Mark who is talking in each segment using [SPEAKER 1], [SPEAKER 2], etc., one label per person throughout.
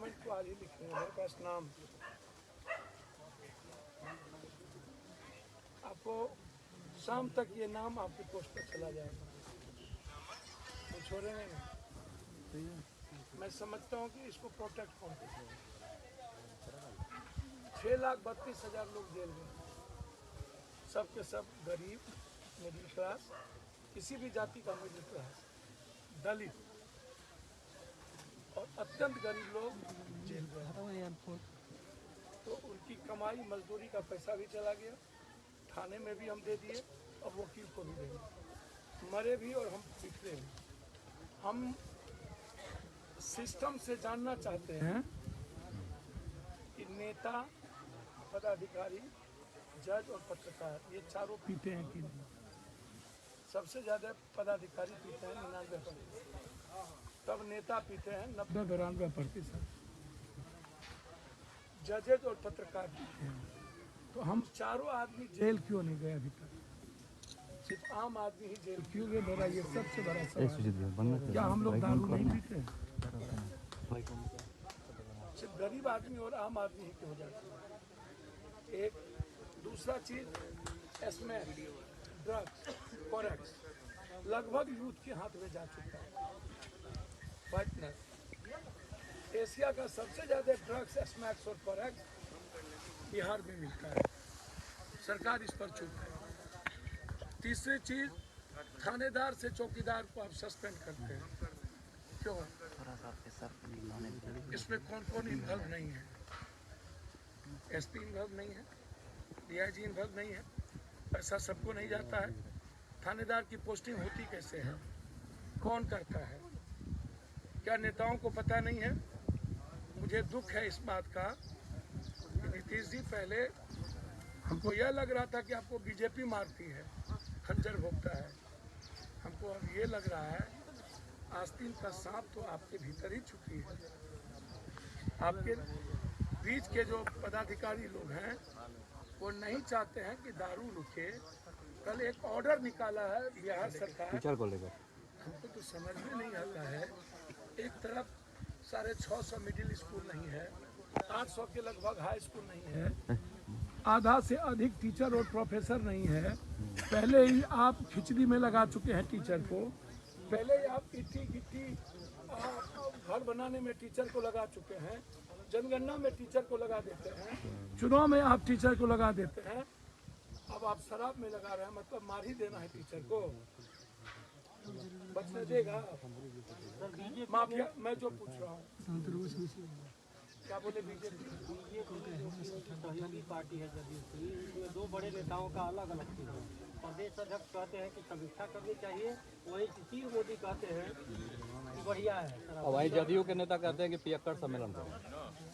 [SPEAKER 1] Comment को आज ही लिखेंगे, मेरे पास नाम आपको शाम तक ये नाम आपके पोस्ट पर चला जाएगा, तो छोड़ेंगे नहीं। मैं समझता हूँ कि इसको प्रोटेक्ट कौन करेगा। 6,32,000 लोग जेल में, सब के सब गरीब, मिडिल क्लास, किसी भी जाति का मिडिल क्लास, दलित और अत्यंत गरीब लोग जेल गए। तो उनकी कमाई मजदूरी का पैसा भी चला गया, थाने में भी हम दे दिए, अब वकील को भी देंगे, मरे भी और हम बिखरे भी। हम सिस्टम से जानना चाहते हैं कि नेता, पदाधिकारी, जज और पत्रकार ये चारों पीते हैं कि नहीं। सबसे ज़्यादा पदाधिकारी पीते हैं 99%, तब नेता पीते हैं 90-92%, जजेज और पत्रकार पीते हैं। तो हम चारों आदमी जेल क्यों नहीं गए अभी तक? सिर्फ आम आदमी ही जेल क्यों गए, मेरा ये सबसे बड़ा सवाल है। क्या हम लोग दारू नहीं पीते हैं? सिर्फ गरीब आदमी और आम आदमी ही क्यों हो जाते हैं? एक दूसरा चीज, स्मैक, ड्रग्स, फॉरेक्स लगभग यूथ के हाथ में जा चुका है। फाइटनर एशिया का सबसे ज्यादा ड्रग्स, स्मैक्स और फॉरेक्स बिहार में मिलता है, सरकार इस पर चुप है। तीसरी चीज, थानेदार से चौकीदार को आप सस्पेंड करते हैं, क्यों? इसमें कौन कौन इन्वॉल्व नहीं है? एसपी इन्वॉल्व नहीं है, डीआईजी इन्वॉल्व नहीं है, पैसा सबको नहीं जाता है। थानेदार की पोस्टिंग होती कैसे है, कौन करता है? क्या नेताओं को पता नहीं है? मुझे दुख है इस बात का कि नीतीश जी, पहले हमको यह लग रहा था कि आपको बीजेपी मारती है, खंजर भोगता है। हमको अब ये लग रहा है आस्तीन का सांप तो आपके भीतर ही छुपी है। आपके बीच के जो पदाधिकारी लोग हैं वो नहीं चाहते हैं कि दारू रुके। कल एक ऑर्डर निकाला है बिहार सरकार टीचर को लेकर, हमको तो समझ में नहीं आता है। एक तरफ 650 मिडिल स्कूल नहीं है, 800 के लगभग हाई स्कूल नहीं है, आधा से अधिक टीचर और प्रोफेसर नहीं है। पहले ही आप खिचड़ी में लगा चुके हैं टीचर को, पहले ही आप इट्टी गिट्टी घर बनाने में टीचर को लगा चुके हैं, जनगणना में टीचर को लगा देते हैं, चुनाव में आप टीचर को लगा देते हैं, अब आप शराब में लगा रहे हैं, मतलब मार ही देना है टीचर को। बचने देगा माफिया? मैं जो पूछ रहा हूँ, क्या बोले? बीजेपी
[SPEAKER 2] सहयोगी पार्टी है जदयू की, इसमें दो बड़े नेताओं का अलग अलग चीज है। प्रदेश अध्यक्ष कहते हैं कि समीक्षा करनी चाहिए, वही सुशील मोदी कहते हैं कि बढ़िया है, और वही जदयू के नेता कहते हैं कि पियक्कड़ सम्मेलन करो।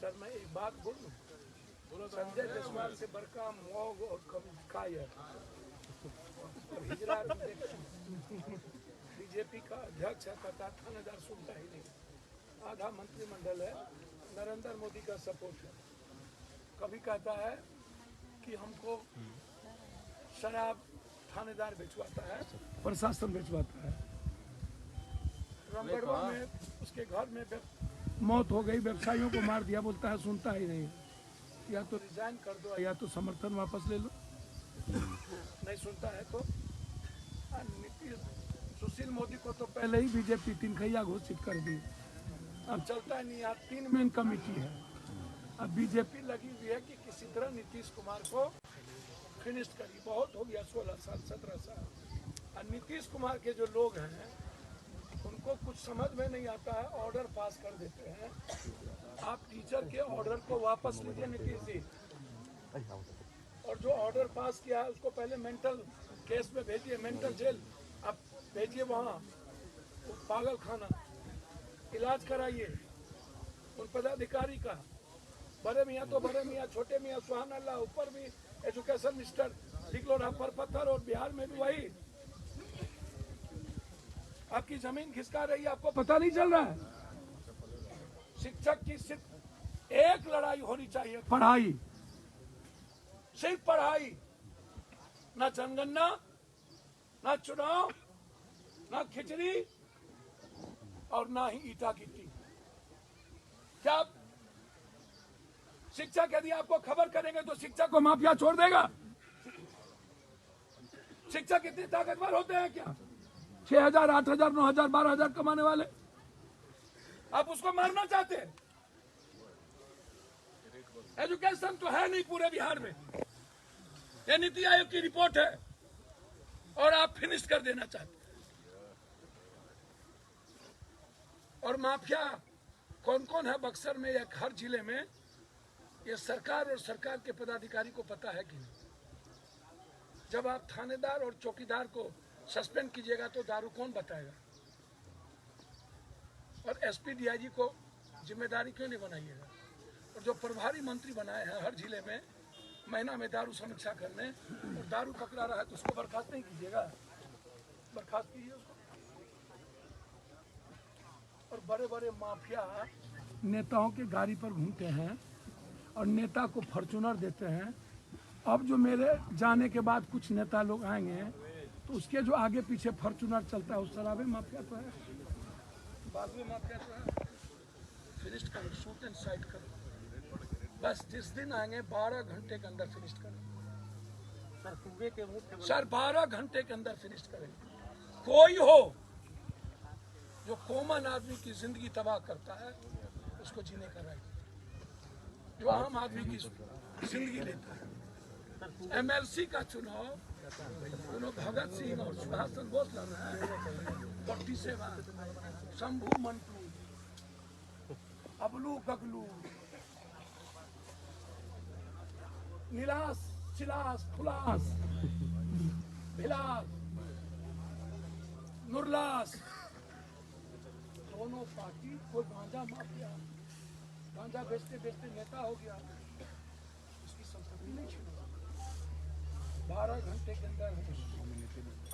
[SPEAKER 1] सर मैं एक बात बोलूं, संजय जायसवाल से बड़का मौग और कायर हिजरा बीजेपी का अध्यक्ष है, पता थानेदार सुनता ही नहीं। आधा मंत्रिमंडल है, नरेंद्र मोदी का सपोर्ट है। कभी कहता है कि हमको शराब थानेदार बेचवाता है, प्रशासन बेचवाता है। रामगढ़वा में उसके घर में मौत हो गई, व्यवसायियों को मार दिया, बोलता है सुनता ही नहीं। या तो रिजाइन कर दो या तो समर्थन वापस ले लो, नहीं सुनता है तो। नीतीश, सुशील मोदी को तो पहले ही बीजेपी तिनखैया घोषित कर दी, अब चलता है नहीं। यहाँ 3 मेन कमेटी है, अब बीजेपी लगी हुई है कि किसी तरह नीतीश कुमार को फिनिश करी। बहुत हो गया, 16 साल 17 साल। और नीतीश कुमार के जो लोग हैं उनको कुछ समझ में नहीं आता है, ऑर्डर पास कर देते हैं। आप टीचर के ऑर्डर को वापस लीजिए नीतीश जी, और जो ऑर्डर पास किया है उसको पहले मेंटल केस में भेजिए, मेंटल जेल आप भेजिए, वहाँ पागल खाना, इलाज कराइए उन पदाधिकारी का। बड़े मियाँ तो बड़े मियाँ, छोटे मियाँ सुहान अल्लाह, ऊपर भी एजुकेशन मिनिस्टर लिख लो ना पर पत्थर, और बिहार में भी वही। आपकी जमीन खिसका रही है, आपको पता नहीं चल रहा है। शिक्षक की सिर्फ एक लड़ाई होनी चाहिए, पढ़ाई, सिर्फ पढ़ाई। ना जनगणना, ना चुनाव, ना खिचड़ी और ना ही ईटा गिट्टी। क्या शिक्षक यदि आपको खबर करेंगे तो शिक्षक को माफिया छोड़ देगा? शिक्षक इतने ताकतवर होते हैं क्या? 6,000, 8,000, 9,000, 12,000 कमाने वाले, आप उसको मारना चाहते हैं? एजुकेशन तो है नहीं पूरे बिहार में, ये नीति आयोग की रिपोर्ट है और आप फिनिश कर देना चाहते हैं। और माफिया कौन कौन है बक्सर में या हर जिले में, ये सरकार और सरकार के पदाधिकारी को पता है कि नहीं? जब आप थानेदार और चौकीदार को सस्पेंड कीजिएगा तो दारू कौन बताएगा? और एसपी डीआईजी को जिम्मेदारी क्यों नहीं बनाइएगा? और जो प्रभारी मंत्री बनाए हैं हर जिले में महीना में दारू समीक्षा करने, और दारू पकड़ा रहा है तो उसको बर्खास्त नहीं कीजिएगा? बर्खास्त कीजिए उसको। और बड़े बड़े माफिया नेताओं के गाड़ी पर घूमते हैं और नेता को फॉर्च्यूनर देते हैं। अब जो मेरे जाने के बाद कुछ नेता लोग आएंगे तो उसके जो आगे पीछे फॉर्च्यूनर चलता है, उस शराबे माफिया तो है, बालू माफिया तो है। फिनिश करो, शूट एंड साइड करो, बस जिस दिन आएंगे 12 घंटे के अंदर फिनिश करो
[SPEAKER 2] सर। सूबे के मुख्य
[SPEAKER 1] सर 12 घंटे के अंदर फिनिश करेंगे। कोई हो जो कॉमन आदमी की जिंदगी तबाह करता है उसको जीने का राइट, जो आम आदमी की जिंदगी लेता है। एमएलसी का चुनाव दोनों भगत सिंह और सुभाष चंद्र बोस लड़ रहे हैं। 47 शंभू मंटू, अबलू गगलू, नीलास चिलास खुलास भिलास नुरलास, दोनों पार्टी कोई गांजा माफिया, गांजा बेचते बेचते नेता हो गया, उसकी संपत्ति नहीं छीनी। 12 घंटे के अंदर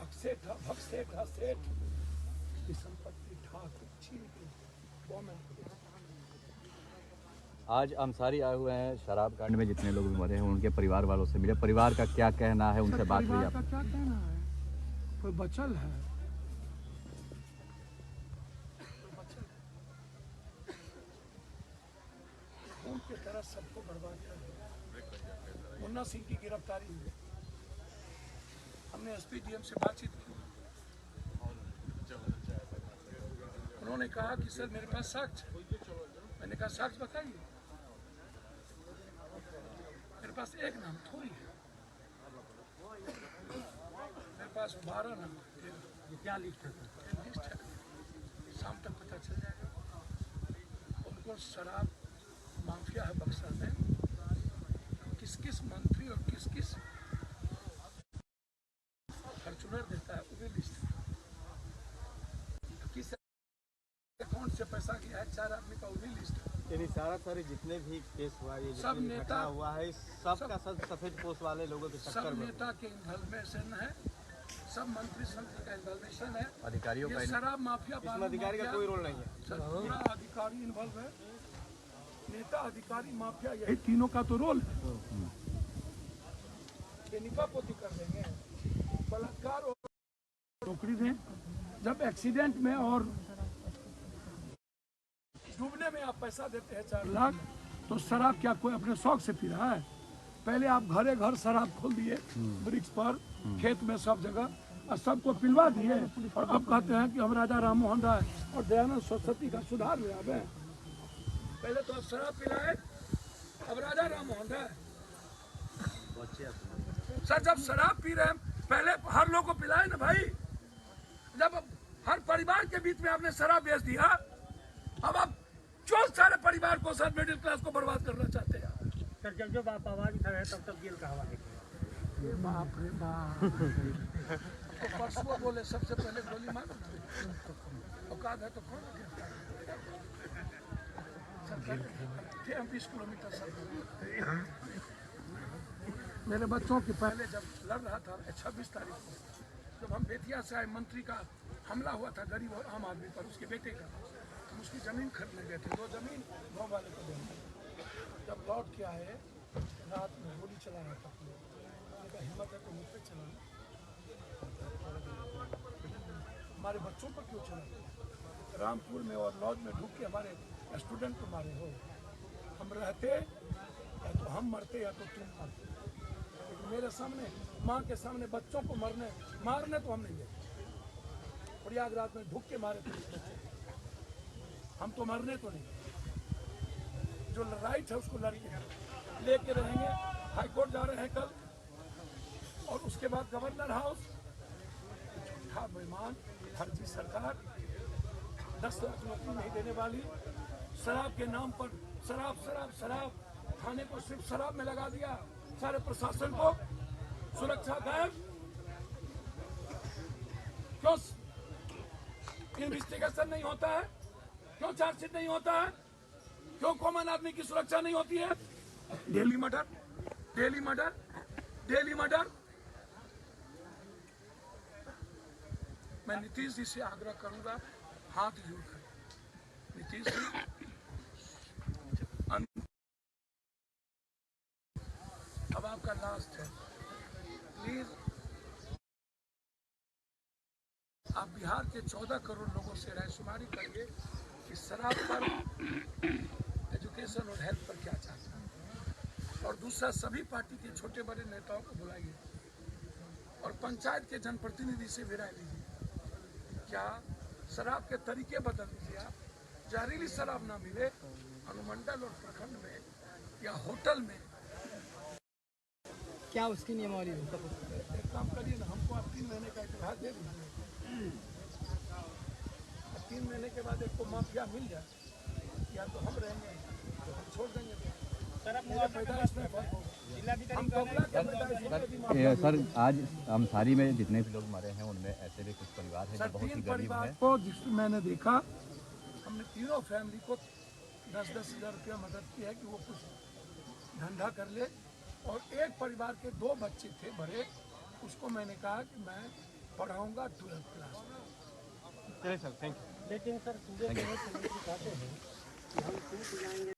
[SPEAKER 1] अक्सेठ भक्सेठ सेठ की संपत्ति ठाक छीन के गवर्नमेंट।
[SPEAKER 3] आज अंसारी आए हुए हैं, शराब कांड में जितने लोग भी मरे हैं उनके परिवार वालों से मिले, परिवार का क्या कहना है, उनसे बात हुई?
[SPEAKER 1] आपका क्या कहना है? कोई बचल है? खून की तरह सबको बर्बाद कर दिया। मुन्ना सिंह की गिरफ्तारी हुई, हमने एसपी डीएम से बातचीत की, उन्होंने कहा कि सर मेरे पास साक्ष्य है। मैंने कहा साक्ष्य बताइए। मेरे पास एक नाम थोड़ी है, मेरे पास 12 नाम है।
[SPEAKER 2] क्या लिस्ट है?
[SPEAKER 1] लिस्ट है, शाम तक पता चल जाएगा। उनको शराब माफिया है बक्सर में, किस किस मंत्री और किस किस फॉर्च्यूनर देता है वो भी लिस्ट है। किस अकाउंट से पैसा गया है 4 आदमी का वो भी लिस्ट है।
[SPEAKER 3] यानी सारे जितने भी केस हुआ, ये
[SPEAKER 1] सब नेता
[SPEAKER 3] हुआ है, सबका सब सफेद पोस्ट वाले लोगों के
[SPEAKER 1] सब नेता के इन्वॉल्वेशन है, सब मंत्री संतरी का इन्वॉल्वेशन है,
[SPEAKER 3] अधिकारियों का।
[SPEAKER 1] शराब माफिया
[SPEAKER 3] अधिकारी का कोई रोल नहीं है
[SPEAKER 1] सर, पूरा अधिकारी इन्वॉल्व है। नेता अधिकारी माफिया यही तीनों का तो रोल है। बेनिफापोती कर देंगे, बलात्कार और नौकरी दें। जब एक्सीडेंट में और डूबने में आप पैसा देते हैं 4 लाख, तो शराब क्या कोई अपने शौक से पी रहा है? पहले आप घरे घर शराब खोल दिए, ब्रिक्स पर, खेत में, सब जगह, और सबको पिलवा दिए, और अब कहते हैं कि हम राजा राम मोहन राय और दयानंद सरस्वती का सुधार ले आवे। पहले तो आप शराब पिलाए, अब राजा राम मोहन राय। सर जब शराब पी रहे हैं पहले हर लोग को पिलाए ना भाई। जब हर परिवार के बीच में आपने शराब बेच दिया, अब आप जो सारे परिवार को, सर मिडिल क्लास को बर्बाद करना चाहते हैं।
[SPEAKER 2] सर जब आप आवाज उठा रहे तब जेल का हवा है।
[SPEAKER 1] बाप रे बाप, तो परसों बोले सबसे पहले गोली मारो, औकात है तो कौन थे? हम 20 किलोमीटर सर। मेरे बच्चों के पहले जब लड़ रहा था 26 तारीख को, जब हम बेतिया से आए, मंत्री का हमला हुआ था गरीब और आम आदमी पर, उसके बेटे का, हम उसकी जमीन खरीदने गए थे, 2 जमीन गाँव वाले को देना। जब लौट के आए रात में गोली चला रहा था, हिम्मत है तो मुझ पर चला, हमारे बच्चों पर क्यों चला? रामपुर में और लॉज में ढूक के हमारे स्टूडेंट को मारे हो। हम रहते तो हम मरते या तो तुम मरते, लेकिन मेरे सामने माँ के सामने बच्चों को मारने तो हम नहीं देते। प्रयागराज में ढुक के मारे थे बच्चे, हम तो मरने तो नहीं। जो राइट है उसको लड़के लेके रहेंगे। हाई कोर्ट जा रहे हैं कल, और उसके बाद गवर्नर हाउस। झूठा बेईमान फर्जी सरकार 10 लाख नौकरी नहीं देने वाली, शराब के नाम पर शराब थाने को सिर्फ शराब में लगा दिया, सारे प्रशासन को सुरक्षा गायब। क्यों इन्वेस्टिगेशन नहीं होता है? क्यों चार्जशीट नहीं होता है? क्यों कॉमन आदमी की सुरक्षा नहीं होती है? Daily murder. मैं नीतीश जी से आग्रह करूंगा, हाथ जोड़कर, नीतीश जी अब आपका लास्ट है, प्लीज आप बिहार के 14 करोड़ लोगों से रायशुमारी करिए कि शराब पर, एजुकेशन और हेल्थ पर क्या चाहता है। और दूसरा, सभी पार्टी के छोटे बड़े नेताओं को बुलाइए और पंचायत के जनप्रतिनिधि से भी राय लीजिए। क्या शराब के तरीके बदल दीजिए आप, जहरीली शराब ना मिले अनुमंडल और प्रखंड में या होटल में।
[SPEAKER 4] क्या उसकी नियमावली है?
[SPEAKER 1] एक काम करिए ना, हमको आप 3 महीने का इतिहास दे दीजिए। 3 महीने के बाद एक को माफिया मिल जाए, या तो हम रहेंगे तो हम छोड़ देंगे।
[SPEAKER 3] सर आज अमसारी में जितने भी लोग मरे हैं उनमें ऐसे भी कुछ परिवार हैं जो बहुत ही गरीब हैं।
[SPEAKER 1] को जिसमें मैंने देखा, हमने तीनों फैमिली को 10-10 हज़ार रुपया मदद की है कि वो कुछ धंधा कर ले। और एक परिवार के 2 बच्चे थे बड़े, उसको मैंने कहा कि मैं पढ़ाऊंगा 12th क्लास में।
[SPEAKER 2] लेकिन सर सूबे के मुख्यमंत्री कहते हैं कि हम टूट जाएंगे